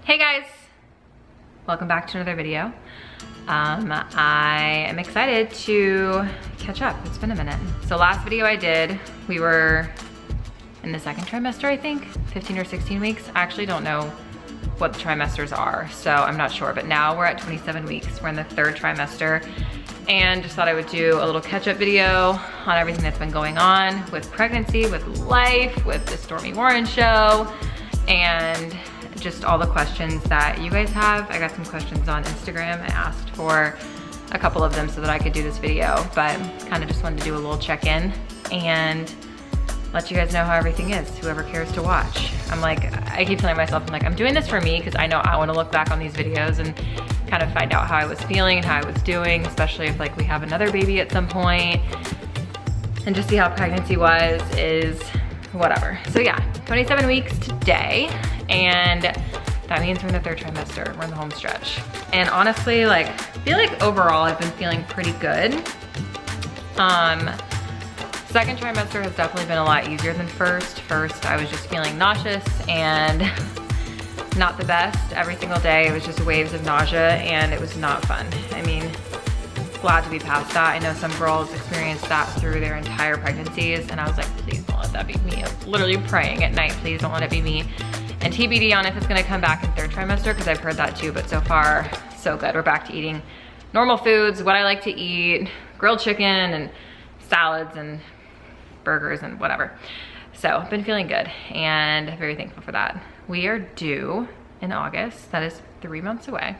Hey guys, welcome back to another video. I am excited to catch up. It's been a minute. So last video I did, we were in the second trimester, I think, 15 or 16 weeks. I actually don't know what the trimesters are, so I'm not sure, but now we're at 27 weeks. We're in the third trimester and just thought I would do a little catch-up video on everything that's been going on with pregnancy, with life, with the Stormy show, and just all the questions that you guys have. I got some questions on Instagram. I asked for a couple of them so that I could do this video, but kind of just wanted to do a little check-in and let you guys know how everything is, whoever cares to watch. I keep telling myself, I'm doing this for me because I know I want to look back on these videos and kind of find out how I was feeling and how I was doing, especially if we have another baby at some point, and just see how pregnancy is whatever. So yeah, 27 weeks today, and that means we're in the third trimester. We're in the home stretch. And honestly, I feel like overall I've been feeling pretty good. Second trimester has definitely been a lot easier than first. First, I was just feeling nauseous and not the best. Every single day, it was just waves of nausea and it was not fun. I mean, glad to be past that. I know some girls experienced that through their entire pregnancies, and I was like, please don't let that be me. I was literally praying at night, please don't let it be me. And TBD on if it's gonna come back in third trimester, because I've heard that too, but so far, so good. We're back to eating normal foods, what I like to eat, grilled chicken and salads and burgers and whatever. So I've been feeling good and very thankful for that. We are due in August. That is 3 months away.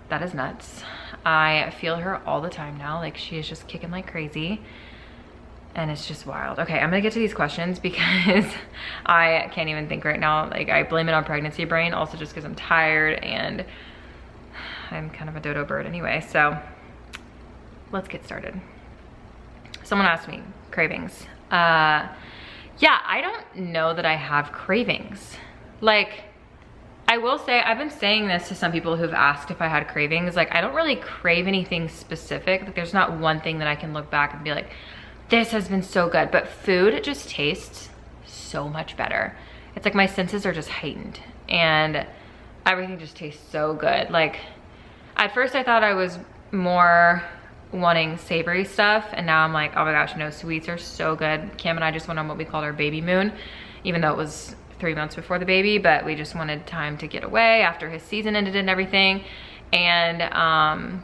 That is nuts. I feel her all the time now. She is just kicking like crazy and it's just wild. Okay, I'm gonna get to these questions because I can't even think right now. I blame it on pregnancy brain, also just because I'm tired and I'm kind of a dodo bird anyway. So let's get started. Someone asked me, cravings. Yeah, I don't know that I have cravings. I will say, I've been saying this to some people who've asked if I had cravings. I don't really crave anything specific. There's not one thing that I can look back and be like, this has been so good. But food just tastes so much better. It's my senses are just heightened and everything just tastes so good. At first I thought I was more wanting savory stuff, and now I'm like, oh my gosh, no, sweets are so good. Cam and I just went on what we called our baby moon, even though it was 3 months before the baby, but we just wanted time to get away after his season ended and everything. And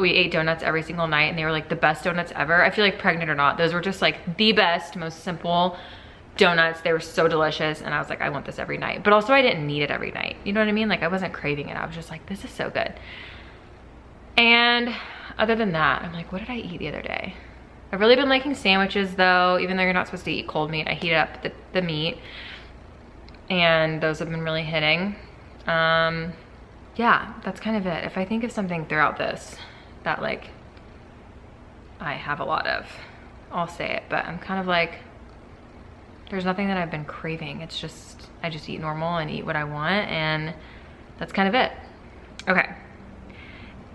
we ate donuts every single night, and they were the best donuts ever. I feel like, pregnant or not, those were just the best, most simple donuts. They were so delicious, and I was like, I want this every night. But also I didn't need it every night, you know what I mean? I wasn't craving it. I was just like, this is so good. And other than that, I'm like, what did I eat the other day? I've really been liking sandwiches though, even though you're not supposed to eat cold meat. I heated up the meat, and those have been really hitting. Yeah, that's kind of it. If I think of something throughout this that I have a lot of, I'll say it, but I'm kind of there's nothing that I've been craving. It's just, I just eat normal and eat what I want, and that's kind of it. Okay.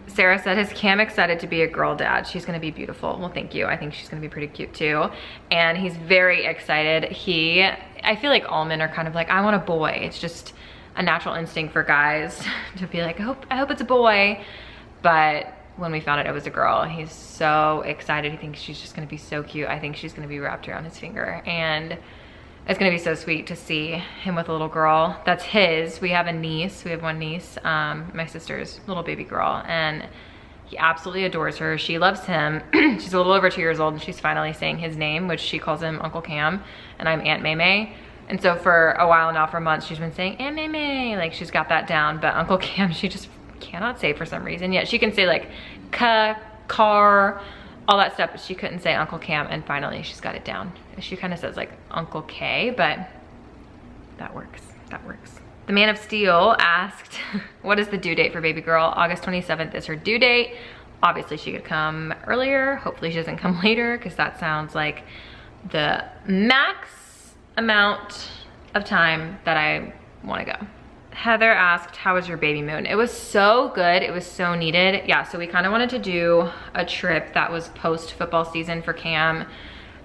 Sarah said, is Cam excited to be a girl dad? She's gonna be beautiful. Well, thank you. I think she's gonna be pretty cute too. And he's very excited. I feel like all men are kind of I want a boy. It's just a natural instinct for guys to be like, I hope it's a boy. But when we found out it was a girl, he's so excited. He thinks she's just gonna be so cute. I think she's gonna be wrapped around his finger. And it's gonna be so sweet to see him with a little girl. That's his. We have a niece. We have one niece, my sister's little baby girl, and he absolutely adores her. She loves him. She's a little over 2 years old, and she's finally saying his name, which she calls him Uncle Cam, and I'm Aunt Maymay. And so for a while now, for months, she's been saying Aunt Maymay, she's got that down. But Uncle Cam, she just cannot say for some reason. Yet she can say car, all that stuff, but she couldn't say Uncle Cam, and finally she's got it down. She kind of says Uncle K, but that works. That works. The Man of Steel asked, what is the due date for baby girl? August 27th is her due date. Obviously she could come earlier. Hopefully she doesn't come later, because that sounds like the max amount of time that I want to go. Heather asked, how was your baby moon? It was so good. It was so needed. Yeah, so we kind of wanted to do a trip that was post football season for Cam,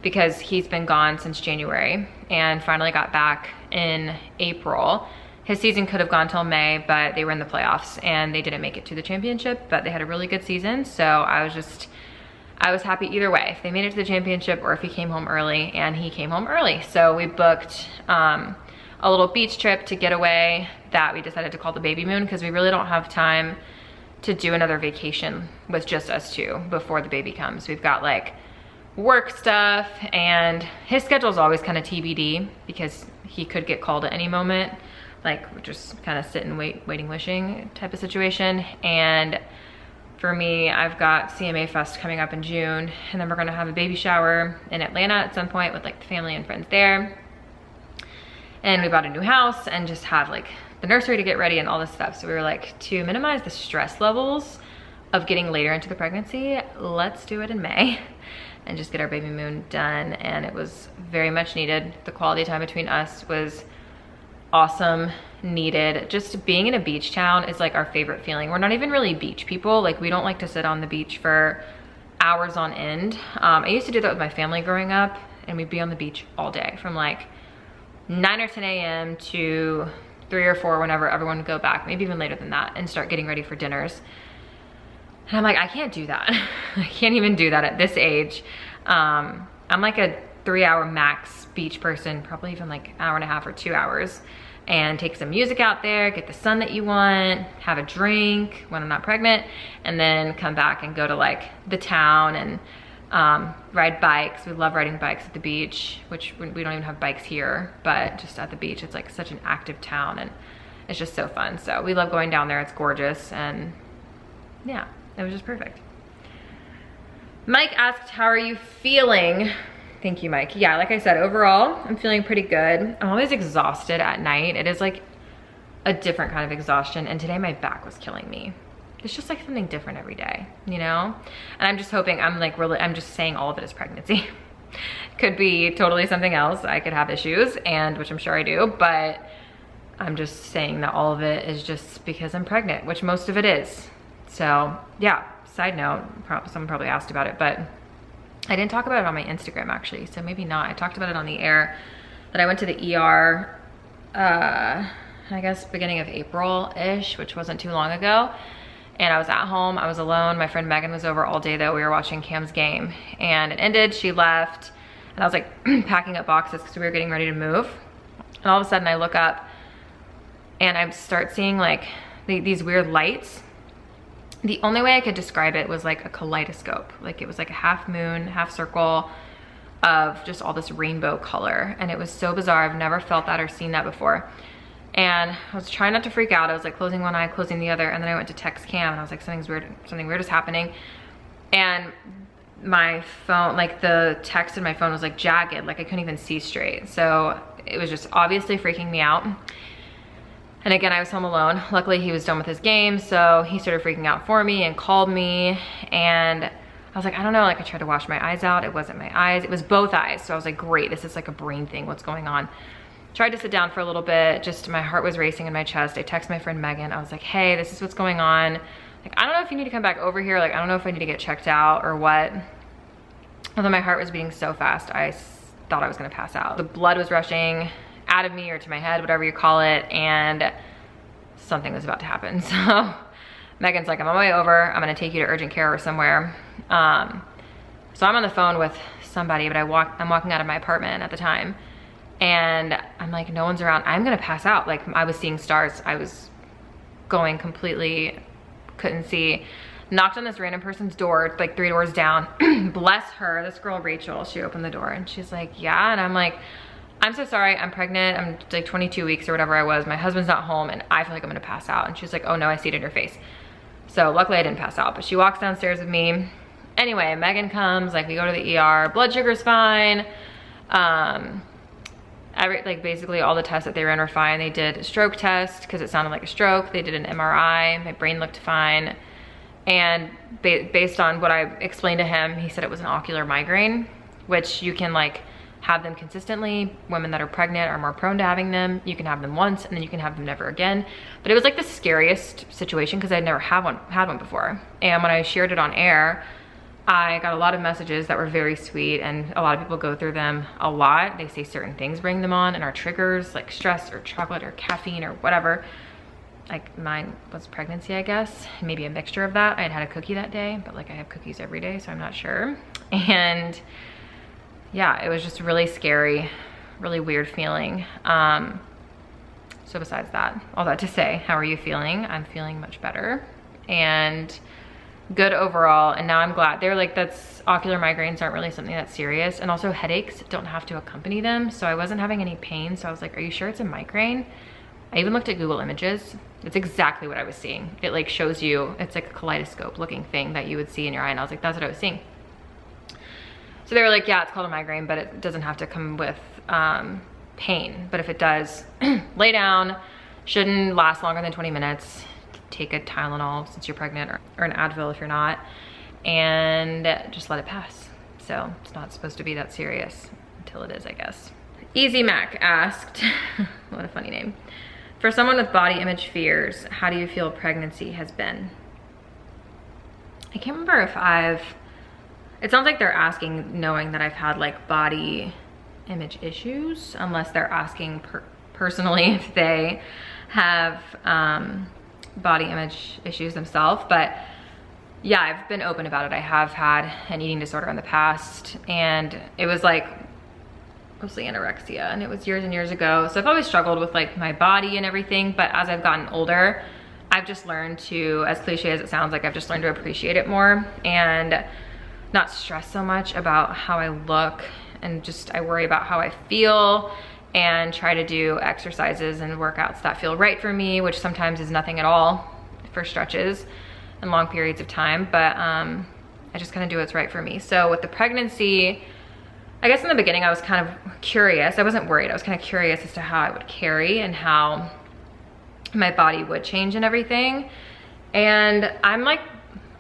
because he's been gone since January and finally got back in April. His season could have gone till May, but they were in the playoffs and they didn't make it to the championship, but they had a really good season. So I was happy either way, if they made it to the championship or if he came home early, and he came home early. So we booked a little beach trip to get away that we decided to call the baby moon, because we really don't have time to do another vacation with just us two before the baby comes. We've got like work stuff, and his schedule is always kind of TBD because he could get called at any moment, like just kind of sit and waiting, wishing type of situation. And for me, I've got CMA Fest coming up in June, and then we're gonna have a baby shower in Atlanta at some point with like the family and friends there. And we bought a new house and just have like the nursery to get ready and all this stuff. So we were like, to minimize the stress levels of getting later into the pregnancy, let's do it in May and just get our baby moon done. And it was very much needed. The quality time between us was awesome, needed. Just being in a beach town is like our favorite feeling. We're not even really beach people. Like, we don't like to sit on the beach for hours on end. I used to do that with my family growing up, and we'd be on the beach all day from like 9 or 10 a.m. to 3 or 4 whenever everyone would go back, maybe even later than that, and start getting ready for dinners. And I'm like, I can't do that. I can't even do that at this age. I'm like a 3-hour max beach person, probably even like 1.5 hours or 2 hours, and take some music out there, get the sun that you want, have a drink when I'm not pregnant, and then come back and go to like the town and ride bikes. We love riding bikes at the beach, which we don't even have bikes here, but just at the beach, it's like such an active town, and it's just so fun. So we love going down there. It's gorgeous, and yeah, it was just perfect. Mike asked, how are you feeling? Thank you, Mike. Yeah, like I said, overall, I'm feeling pretty good. I'm always exhausted at night. It is like a different kind of exhaustion, and today my back was killing me. It's just like something different every day, you know? And I'm just hoping, I'm just saying all of it is pregnancy. Could be totally something else. I could have issues, and which I'm sure I do, but I'm just saying that all of it is just because I'm pregnant, which most of it is. So yeah, side note, someone probably asked about it, but I didn't talk about it on my Instagram actually, so maybe not. I talked about it on the air, that I went to the ER, I guess beginning of April-ish, which wasn't too long ago. And I was at home, I was alone. My friend Megan was over all day though. We were watching Cam's game, and it ended, she left, and I was like packing up boxes because we were getting ready to move. And all of a sudden I look up and I start seeing like these weird lights. The only way I could describe it was like a kaleidoscope. Like it was like a half moon, half circle of just all this rainbow color. And it was so bizarre. I've never felt that or seen that before. And I was trying not to freak out. I was like closing one eye, closing the other, and then I went to text Cam and I was like, something weird is happening. And my phone, like the text in my phone was like jagged, like I couldn't even see straight. So it was just obviously freaking me out. And again, I was home alone. Luckily he was done with his game, so he started freaking out for me and called me, and I was like, I don't know, like I tried to wash my eyes out. It wasn't my eyes, it was both eyes. So I was like, great, this is like a brain thing, what's going on? Tried to sit down for a little bit, just my heart was racing in my chest. I texted my friend Megan, I was like, hey, this is what's going on. Like, I don't know if you need to come back over here. Like, I don't know if I need to get checked out or what. Although my heart was beating so fast, I thought I was gonna pass out. The blood was rushing out of me or to my head, whatever you call it, and something was about to happen. So Megan's like, I'm on my way over. I'm gonna take you to urgent care or somewhere. So I'm on the phone with somebody, but I'm walking out of my apartment at the time. And I'm like, no one's around. I'm gonna pass out. Like I was seeing stars. I was going completely, couldn't see. Knocked on this random person's door, like 3 doors down. Bless her, this girl Rachel, she opened the door and she's like, yeah. And I'm like, I'm so sorry, I'm pregnant. I'm like 22 weeks or whatever I was. My husband's not home and I feel like I'm gonna pass out. And she's like, oh no, I see it in your face. So luckily I didn't pass out, but she walks downstairs with me. Anyway, Megan comes, like we go to the ER, blood sugar's fine. Like basically all the tests that they ran were fine. They did a stroke test because it sounded like a stroke. They did an MRI, my brain looked fine. And based on what I explained to him, he said it was an ocular migraine, which you can like have them consistently. Women that are pregnant are more prone to having them. You can have them once and then you can have them never again. But it was like the scariest situation because I'd never had one before. And when I shared it on air, I got a lot of messages that were very sweet, and a lot of people go through them a lot. They say certain things bring them on and are triggers, like stress or chocolate or caffeine or whatever. Like mine was pregnancy, I guess, maybe a mixture of that. I had had a cookie that day, but like I have cookies every day, so I'm not sure. And yeah, it was just really scary, really weird feeling. So besides that, all that to say, how are you feeling? I'm feeling much better and good overall. And now I'm glad. They're like, that's ocular migraines aren't really something that's serious. And also headaches don't have to accompany them. So I wasn't having any pain. So I was like, are you sure it's a migraine? I even looked at Google Images. It's exactly what I was seeing. It like shows you, it's like a kaleidoscope looking thing that you would see in your eye. And I was like, that's what I was seeing. So they were like, yeah, it's called a migraine, but it doesn't have to come with pain. But if it does, lay down, shouldn't last longer than 20 minutes. Take a Tylenol since you're pregnant, or an Advil if you're not, and just let it pass. So it's not supposed to be that serious until it is, I guess. Easy Mac asked, what a funny name. For someone with body image fears, how do you feel pregnancy has been? I can't remember if it sounds like they're asking knowing that I've had like body image issues, unless they're asking personally if they have body image issues themselves. But yeah, I've been open about it. I have had an eating disorder in the past, and it was like mostly anorexia, and it was years and years ago. So I've always struggled with like my body and everything, but as I've gotten older, I've just learned to, as cliche as it sounds, like I've just learned to appreciate it more and not stress so much about how I look, and just I worry about how I feel and try to do exercises and workouts that feel right for me, which sometimes is nothing at all for stretches and long periods of time, but I just kind of do what's right for me. So with the pregnancy, I guess in the beginning I was kind of curious. I wasn't worried. I was kind of curious as to how I would carry and how my body would change and everything. And I'm like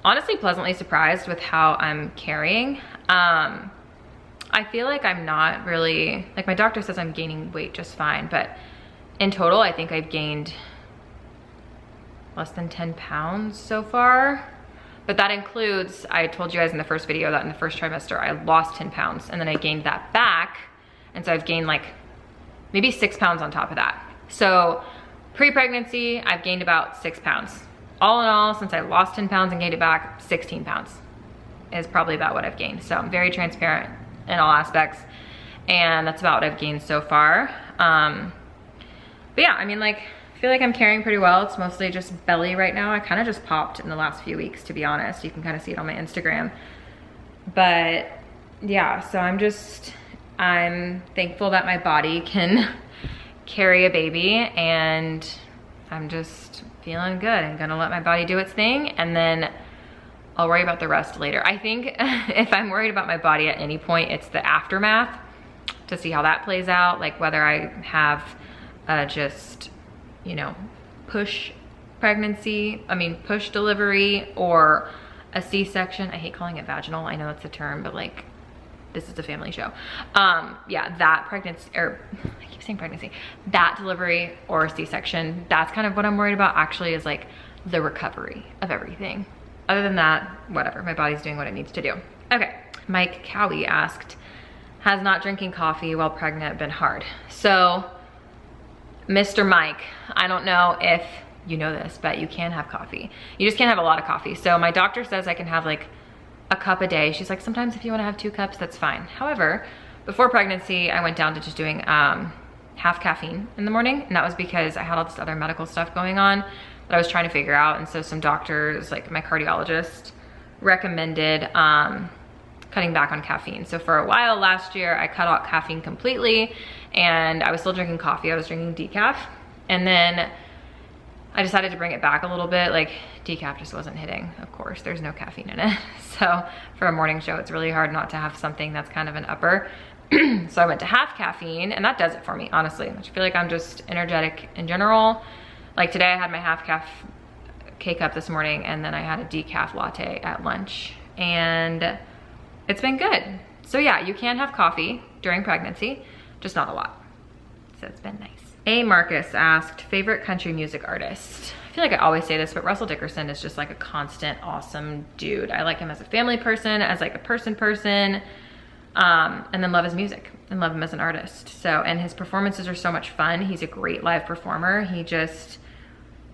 honestly pleasantly surprised with how I'm carrying. I feel like I'm not really, like my doctor says I'm gaining weight just fine, but in total I think I've gained less than 10 pounds so far. But that includes, I told you guys in the first video that in the first trimester I lost 10 pounds and then I gained that back. And so I've gained like maybe 6 pounds on top of that. So pre-pregnancy, I've gained about 6 pounds. All in all, since I lost 10 pounds and gained it back, 16 pounds is probably about what I've gained. So I'm very transparent in all aspects. And that's about what I've gained so far. But yeah, I mean, like, I feel like I'm carrying pretty well. It's mostly just belly right now. I kind of just popped in the last few weeks, to be honest. You can kind of see it on my Instagram. But yeah, so I'm thankful that my body can carry a baby, and I'm just feeling good. I'm gonna let my body do its thing, and then I'll worry about the rest later. I think if I'm worried about my body at any point, it's the aftermath, to see how that plays out. Like whether I have just, you know, push delivery or a C-section. I hate calling it vaginal. I know that's a term, but like, this is a family show. Yeah, that pregnancy, or I keep saying pregnancy, that delivery or a C-section, that's kind of what I'm worried about actually, is like the recovery of everything. Other than that, whatever, my body's doing what it needs to do. Okay, Mike Cowie asked, has not drinking coffee while pregnant been hard? So, Mr. Mike, I don't know if you know this, but you can have coffee. You just can't have a lot of coffee. So my doctor says I can have like a cup a day. She's like, sometimes if you want to have 2 cups, that's fine. However, before pregnancy, I went down to just doing half caffeine in the morning. And that was because I had all this other medical stuff going on that I was trying to figure out. And so some doctors, like my cardiologist, recommended cutting back on caffeine. So for a while last year, I cut out caffeine completely, and I was still drinking coffee. I was drinking decaf. And then I decided to bring it back a little bit. Like decaf just wasn't hitting, of course, there's no caffeine in it. So for a morning show, it's really hard not to have something that's kind of an upper. So I went to half caffeine, and that does it for me, honestly. I feel like I'm just energetic in general. Like today I had my half K-cup this morning, and then I had a decaf latte at lunch, and it's been good. So yeah, you can have coffee during pregnancy, just not a lot. So it's been nice. A. Marcus asked, favorite country music artist? I feel like I always say this, but Russell Dickerson is just like a constant, awesome dude. I like him as a family person, as like a person, and then love his music and love him as an artist. So, and his performances are so much fun. He's a great live performer. He does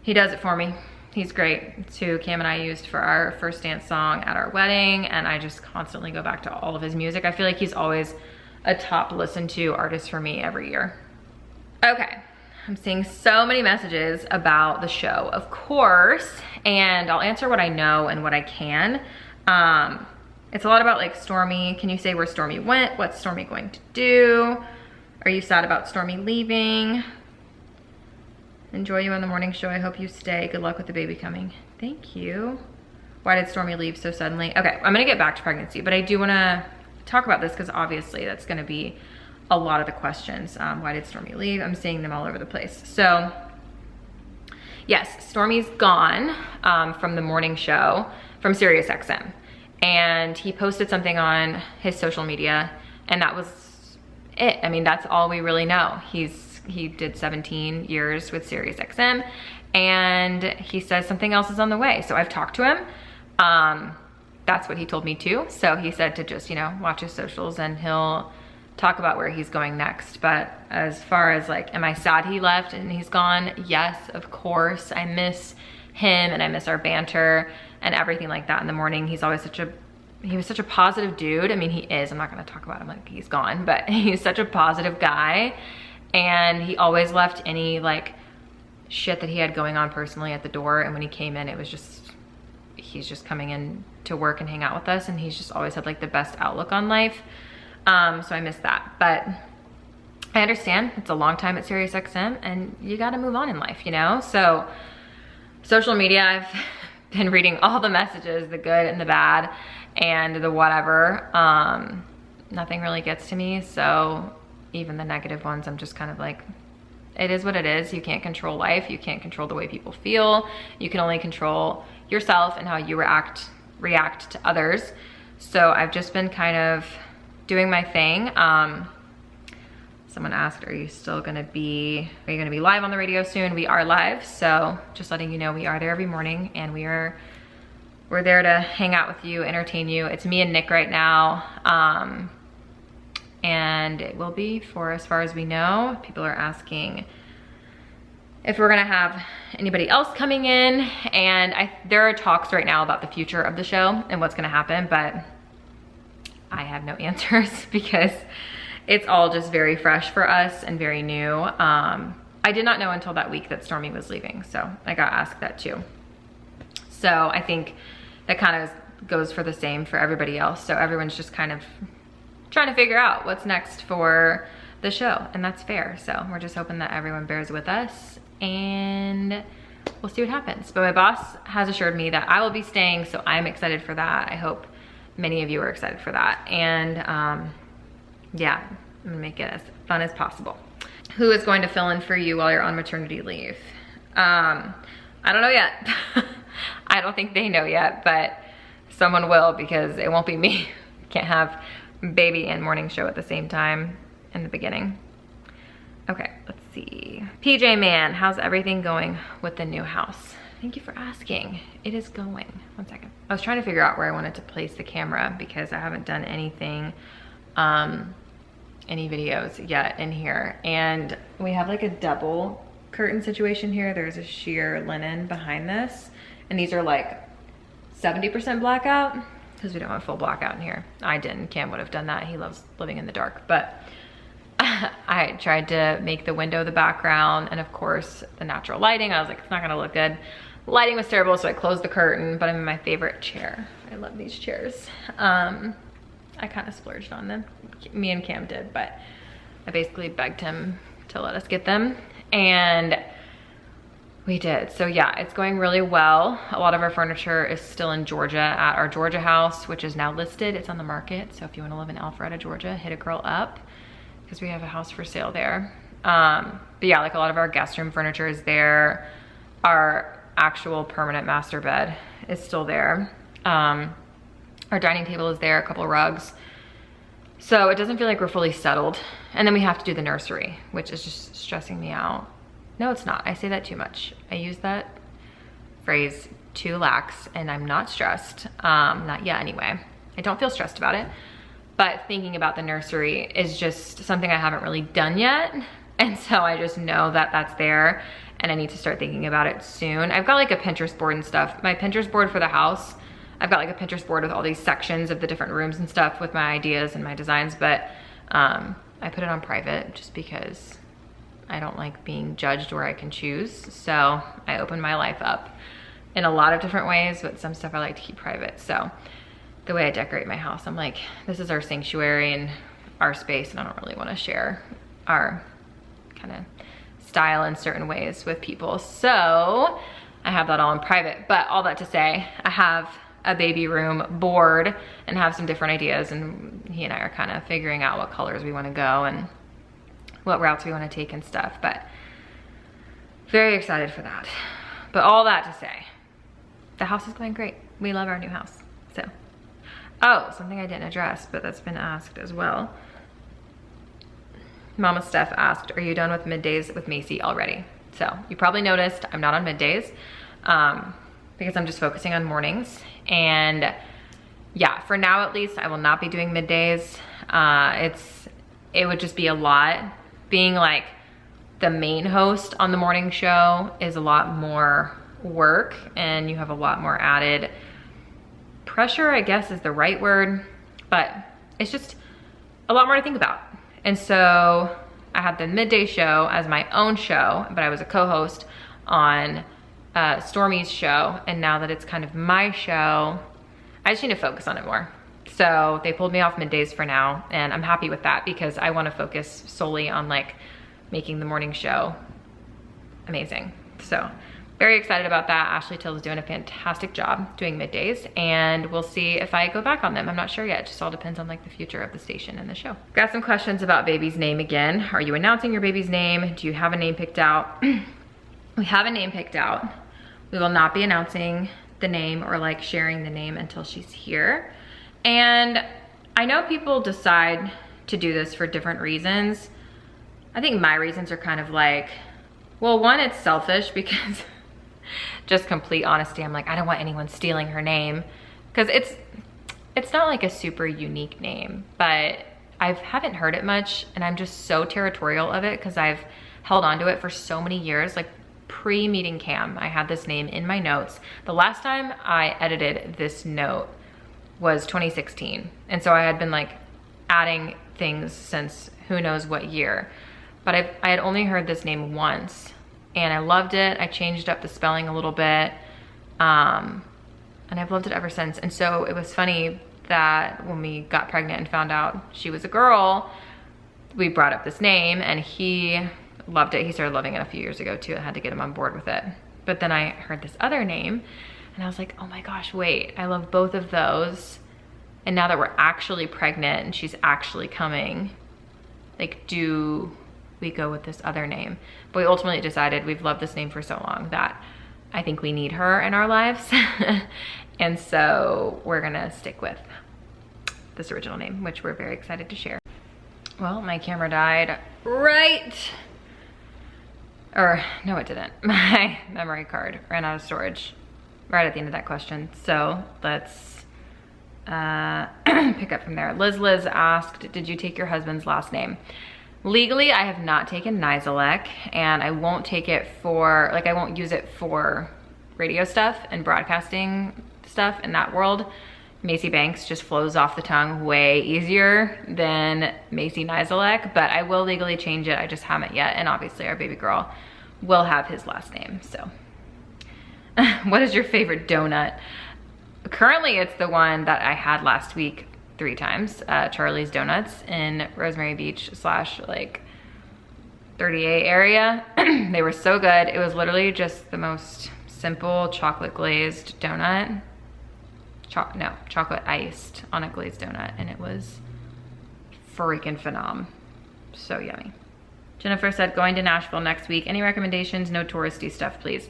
it for me. He's great. It's who Cam and I used for our first dance song at our wedding, and I just constantly go back to all of his music. I feel like he's always a top listened to artist for me every year. Okay, I'm seeing so many messages about the show, of course, and I'll answer what I know and what I can. It's a lot about like Stormy. Can you say where Stormy went? What's Stormy going to do? Are you sad about Stormy leaving? Enjoy you on the morning show. I hope you stay. Good luck with the baby coming. Thank you. Why did Stormy leave so suddenly? Okay, I'm gonna get back to pregnancy, but I do wanna talk about this because obviously that's gonna be a lot of the questions. Why did Stormy leave? I'm seeing them all over the place. So yes, Stormy's gone from the morning show from SiriusXM. And he posted something on his social media, and that was it. I mean, that's all we really know. He did 17 years with SiriusXM, and he says something else is on the way. So I've talked to him. That's what he told me too. So he said to just, watch his socials and he'll talk about where he's going next. But as far as like, am I sad he left and he's gone? Yes, of course. I miss him and I miss our banter and everything like that in the morning. He was such a positive dude. I mean, he is, I'm not gonna talk about him like he's gone, but he's such a positive guy. And he always left any like shit that he had going on personally at the door. And when he came in, it was just, he's just coming in to work and hang out with us. And he's just always had like the best outlook on life. So I miss that, but I understand it's a long time at SiriusXM and you got to move on in life, So social media, I've been reading all the messages, the good and the bad and the whatever. Nothing really gets to me. So even the negative ones, I'm just kind of like, it is what it is. You can't control life. You can't control the way people feel. You can only control yourself and how you react to others. So I've just been kind of doing my thing. Someone asked, are you gonna be live on the radio soon? We are live, so just letting you know we are there every morning and we're there to hang out with you, entertain you. It's me and Nick right now. And it will be for as far as we know. People are asking if we're gonna have anybody else coming in, and there are talks right now about the future of the show and what's gonna happen, but I have no answers because it's all just very fresh for us and very new. I did not know until that week that Stormy was leaving, so I got asked that too. So I think that kind of goes for the same for everybody else. So everyone's just kind of trying to figure out what's next for the show, and that's fair. So we're just hoping that everyone bears with us and we'll see what happens. But my boss has assured me that I will be staying, so I'm excited for that. I hope many of you are excited for that. And yeah, I'm gonna make it as fun as possible. Who is going to fill in for you while you're on maternity leave? I don't know yet. I don't think they know yet, but someone will, because it won't be me. Can't have baby and morning show at the same time in the beginning. Okay, let's see. PJ Man, how's everything going with the new house? Thank you for asking. It is going. One second. I was trying to figure out where I wanted to place the camera because I haven't done anything, any videos yet in here. And we have like a double curtain situation here. There's a sheer linen behind this. And these are like 70% blackout because we don't want full blackout in here. I didn't. Cam would have done that. He loves living in the dark. But I tried to make the window the background and of course the natural lighting. I was like, it's not gonna look good. Lighting was terrible, so I closed the curtain, but I'm in my favorite chair. I love these chairs. I kind of splurged on them. Me and Cam did, but I basically begged him to let us get them, and we did. So yeah, it's going really well. A lot of our furniture is still in Georgia at our Georgia house, which is now listed. It's on the market, so if you want to live in Alpharetta, Georgia, hit a girl up because we have a house for sale there. But yeah, like a lot of our guest room furniture is there. Our actual permanent master bed is still there. Our dining table is there, a couple rugs. So it doesn't feel like we're fully settled. And then we have to do the nursery, which is just stressing me out. No, it's not. I say that too much. I use that phrase too lax, and I'm not stressed. Not yet anyway. I don't feel stressed about it. But thinking about the nursery is just something I haven't really done yet. And so I just know that that's there and I need to start thinking about it soon. I've got like a Pinterest board and stuff. My Pinterest board for the house, I've got like a Pinterest board with all these sections of the different rooms and stuff with my ideas and my designs, but I put it on private just because I don't like being judged where I can choose. So I open my life up in a lot of different ways, but some stuff I like to keep private. So the way I decorate my house, I'm like, this is our sanctuary and our space, and I don't really want to share our kind of style in certain ways with people. So I have that all in private. But all that to say, I have a baby room board and have some different ideas, and he and I are kind of figuring out what colors we want to go and what routes we want to take and stuff. But very excited for that. But all that to say, the house is going great. We love our new house. So, oh, something I didn't address, but that's been asked as well. Mama Steph asked, are you done with middays with Macie already? So you probably noticed I'm not on middays because I'm just focusing on mornings. And yeah, for now at least, I will not be doing middays. It would just be a lot. Being like the main host on the morning show is a lot more work, and you have a lot more added pressure, I guess is the right word, but it's just a lot more to think about. And so I had the midday show as my own show, but I was a co-host on Stormy's show. And now that it's kind of my show, I just need to focus on it more. So they pulled me off middays for now, and I'm happy with that because I want to focus solely on like making the morning show amazing. So very excited about that. Ashley Till's doing a fantastic job doing middays, and we'll see if I go back on them. I'm not sure yet. It just all depends on like the future of the station and the show. Got some questions about baby's name again. Are you announcing your baby's name? Do you have a name picked out? We have a name picked out. We will not be announcing the name or like sharing the name until she's here. And I know people decide to do this for different reasons. I think my reasons are kind of like, well, one, it's selfish because just complete honesty, I'm like, I don't want anyone stealing her name, because it's not like a super unique name, but I haven't heard it much, and I'm just so territorial of it because I've held on to it for so many years. Like pre-meeting Cam, I had this name in my notes. The last time I edited this note was 2016, and so I had been like adding things since who knows what year, but I had only heard this name once. And I loved it. I changed up the spelling a little bit. And I've loved it ever since. And so it was funny that when we got pregnant and found out she was a girl, we brought up this name, and he loved it. He started loving it a few years ago too. I had to get him on board with it. But then I heard this other name and I was like, oh my gosh, wait, I love both of those. And now that we're actually pregnant and she's actually coming, like, do we go with this other name? But we ultimately decided we've loved this name for so long that I think we need her in our lives. And so we're gonna stick with this original name, which we're very excited to share. Well, my camera died right, or no, it didn't. My memory card ran out of storage right at the end of that question. So let's pick up from there. Liz asked, did you take your husband's last name? Legally, I have not taken Nizelek, and I won't take it for, like, I won't use it for radio stuff and broadcasting stuff in that world. Macie Banks just flows off the tongue way easier than Macie Nizelek, but I will legally change it. I just haven't yet, and obviously our baby girl will have his last name, so. What is your favorite donut? Currently, it's the one that I had last week 3 times, Charlie's Donuts in Rosemary Beach / like 38 area. They were so good. It was literally just the most simple chocolate glazed donut. Chocolate iced on a glazed donut, and it was freaking phenom. So yummy. Jennifer said, going to Nashville next week. Any recommendations? No touristy stuff, please.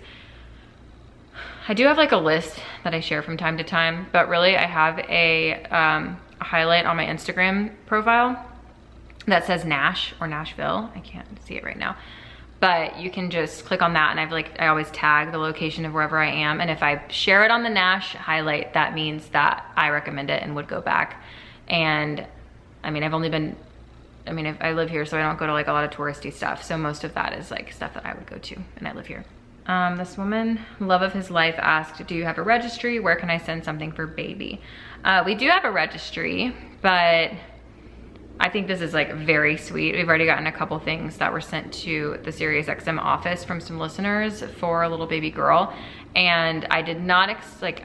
I do have like a list that I share from time to time, but really I have a a highlight on my Instagram profile that says Nash or Nashville. I can't see it right now. But you can just click on that, and I always tag the location of wherever I am. And if I share it on the Nash highlight, that means that I recommend it and would go back. And I mean, I live here, so I don't go to like a lot of touristy stuff. So most of that is like stuff that I would go to, and I live here. This woman, love of his life, asked, do you have a registry? Where can I send something for baby? We do have a registry, but I think this is like very sweet. We've already gotten a couple things that were sent to the SiriusXM office from some listeners for a little baby girl. And I did not,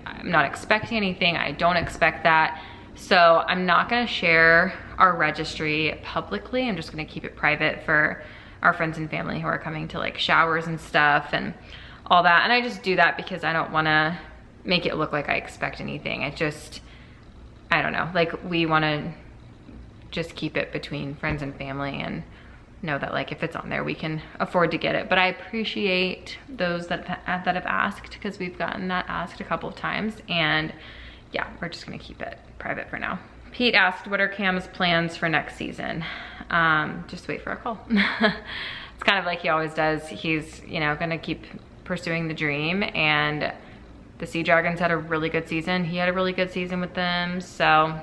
I'm not expecting anything. I don't expect that. So I'm not gonna share our registry publicly. I'm just gonna keep it private for our friends and family who are coming to like showers and stuff and all that. And I just do that because I don't wanna make it look like I expect anything. I don't know, like we wanna just keep it between friends and family and know that like if it's on there, we can afford to get it. But I appreciate those that have asked, because we've gotten that asked a couple of times. And yeah, we're just gonna keep it private for now. Pete asked, what are Cam's plans for next season? Just wait for a call. It's kind of like he always does. He's, gonna keep pursuing the dream, and the Sea Dragons had a really good season. He had a really good season with them. So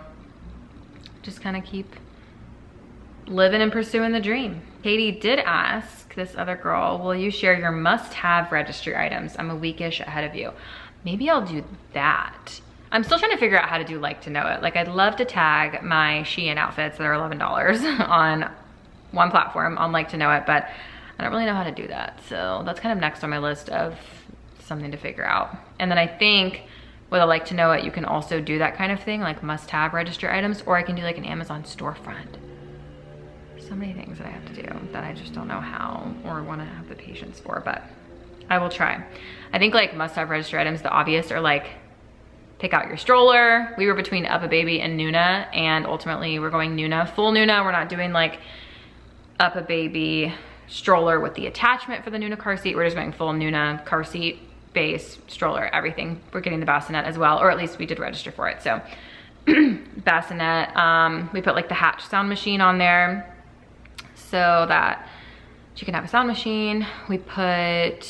just kind of keep living and pursuing the dream. Katie did ask this other girl, will you share your must-have registry items? I'm a weekish ahead of you. Maybe I'll do that. I'm still trying to figure out how to do like to know it. Like I'd love to tag my Shein outfits that are $11 on one platform on like to know it, but I don't really know how to do that. So that's kind of next on my list of something to figure out. And then I think with a like to know it, you can also do that kind of thing, like must-have registry items, or I can do like an Amazon storefront. So many things that I have to do that I just don't know how or want to have the patience for, but I will try. I think like must-have registry items, the obvious are like, pick out your stroller. We were between Up a Baby and Nuna, and ultimately we're going Nuna, full Nuna. We're not doing like Up a Baby stroller with the attachment for the Nuna car seat. We're just going full Nuna car seat, base, stroller, everything. We're getting the bassinet as well, or at least we did register for it. So bassinet, we put like the Hatch sound machine on there so that she can have a sound machine. We've heard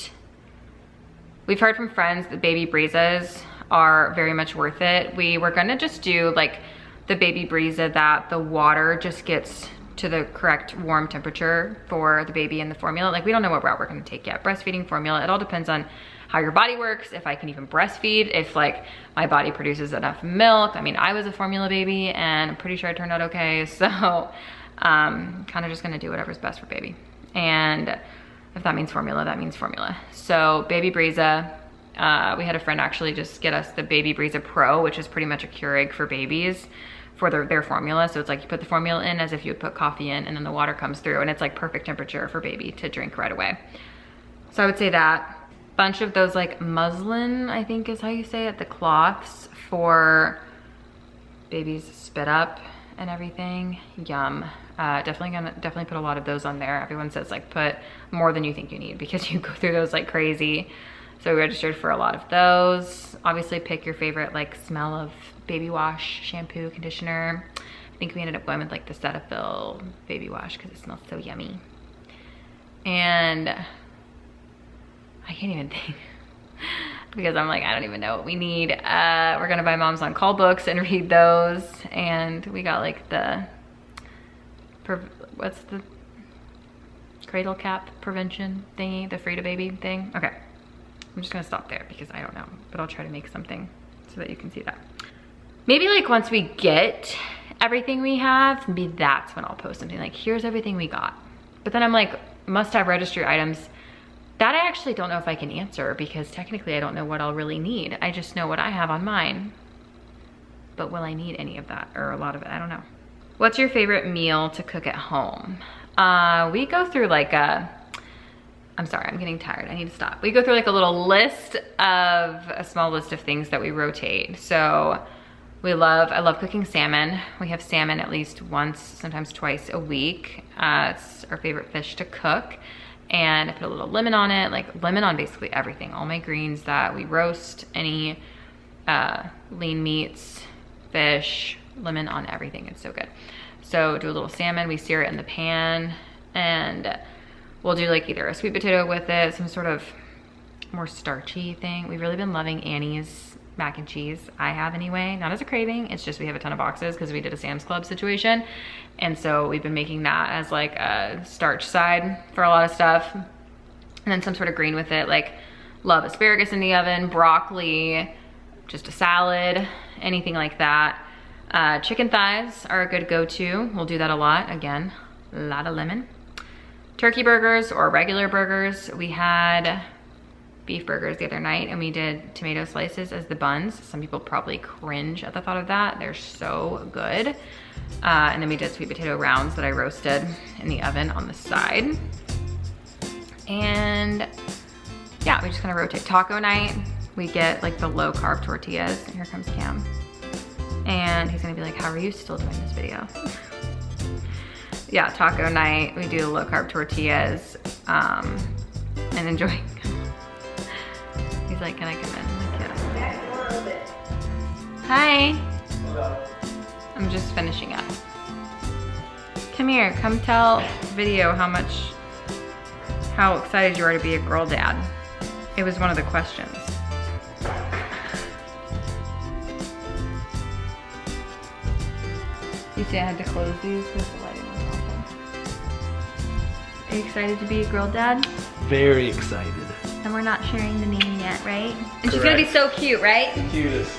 from friends that baby breezes are very much worth it. We were gonna just do like the baby breeza that the water just gets to the correct warm temperature for the baby and the formula. Like we don't know what route we're gonna take yet. Breastfeeding, formula, it all depends on how your body works, if I can even breastfeed, if like my body produces enough milk. I mean, I was a formula baby and I'm pretty sure I turned out okay. So kind of just gonna do whatever's best for baby. And if that means formula, that means formula. So baby breeza, we had a friend actually just get us the Baby Breeza Pro, which is pretty much a Keurig for babies for their formula. So it's like you put the formula in as if you would put coffee in, and then the water comes through, and it's like perfect temperature for baby to drink right away. So I would say that. Bunch of those like muslin, I think is how you say it, the cloths for babies spit up and everything. Yum. Definitely put a lot of those on there. Everyone says like put more than you think you need because you go through those like crazy. So we registered for a lot of those. Obviously pick your favorite like smell of baby wash, shampoo, conditioner. I think we ended up going with like the Cetaphil baby wash because it smells so yummy. And I can't even think because I'm like, I don't even know what we need. We're gonna buy Moms on Call books and read those. And we got like what's the cradle cap prevention thingy, the Frida baby thing. Okay. I'm just gonna stop there because I don't know, but I'll try to make something so that you can see that. Maybe like once we get everything we have, maybe that's when I'll post something like, here's everything we got. But then I'm like, must have registry items. That I actually don't know if I can answer because technically I don't know what I'll really need. I just know what I have on mine. But will I need any of that or a lot of it? I don't know. What's your favorite meal to cook at home? We go through like I'm sorry, I'm getting tired. I need to stop. We go through like a small list of things that we rotate. So I love cooking salmon. We have salmon at least once, sometimes twice a week. It's our favorite fish to cook. And I put a little lemon on it, like lemon on basically everything. All my greens that we roast, any lean meats, fish, lemon on everything, it's so good. So do a little salmon, we sear it in the pan, and we'll do like either a sweet potato with it, some sort of more starchy thing. We've really been loving Annie's mac and cheese. I have anyway, not as a craving, it's just we have a ton of boxes because we did a Sam's Club situation. And so we've been making that as like a starch side for a lot of stuff. And then some sort of green with it, like love asparagus in the oven, broccoli, just a salad, anything like that. Chicken thighs are a good go-to. We'll do that a lot. Again, a lot of lemon. Turkey burgers or regular burgers. We had beef burgers the other night and we did tomato slices as the buns. Some people probably cringe at the thought of that. They're so good. And then we did sweet potato rounds that I roasted in the oven on the side. And yeah, we just kind of rotate. Taco night, we get like the low carb tortillas. And here comes Cam. And he's gonna be like, how are you still doing this video? Yeah, taco night, we do the low carb tortillas and enjoying. He's like, can I come in? Yes. Hi. Hello. I'm just finishing up. Come here, come tell video how excited you are to be a girl dad. It was one of the questions. You see I had to close these because the lighting was awful. Are you excited to be a girl dad? Very excited. And we're not sharing the name yet, right? And she's gonna be so cute, right? The cutest.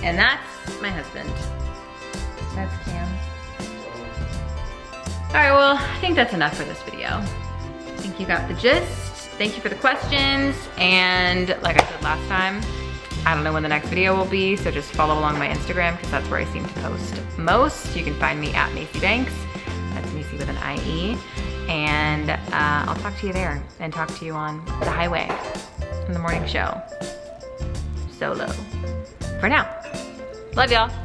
And that's my husband. That's Cam. All right, well, I think that's enough for this video. I think you got the gist. Thank you for the questions. And like I said last time, I don't know when the next video will be, so just follow along my Instagram because that's where I seem to post most. You can find me at Macie Banks. That's Macie with an IE. And I'll talk to you there and talk to you on the highway in the morning show. Solo. For now. Love y'all.